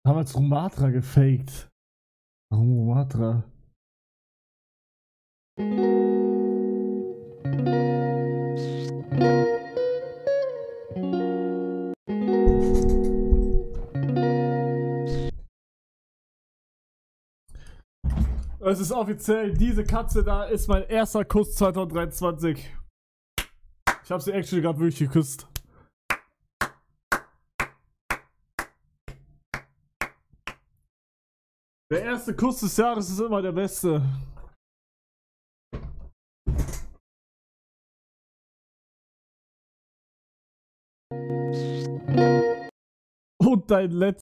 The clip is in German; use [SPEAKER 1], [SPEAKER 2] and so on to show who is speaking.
[SPEAKER 1] Damals Rumatra gefaked. Warum Rumatra? Es ist offiziell, diese Katze da ist mein erster Kuss 2023. Ich habe sie actually gerade wirklich geküsst. Der erste Kuss des Jahres ist immer der beste. Und dein letzter.